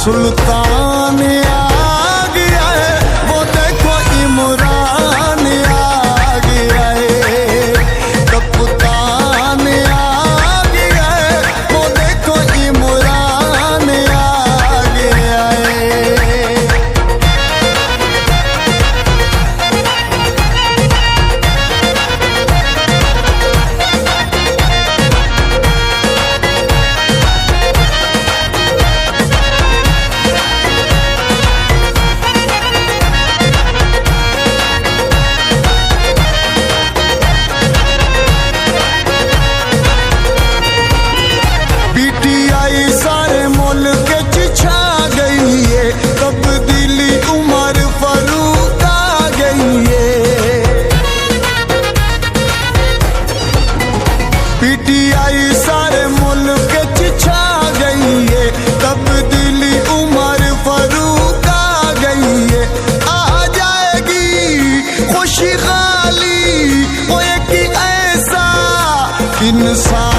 सुल्तान आ गया है, वो देखो इमरान आ गया है, कप्तान आ गया है, वो देखो इमरान आ गया है। पीटीआई सारे मुल्क च छा गई है, तब्दीली उमर फारूक आ गई है। पीटीआई सारे मुल्क च छा गई है, तब्दीली उमर फारूक आ गई है। आ जाएगी खुशी खाली वो एक ऐसा इंसान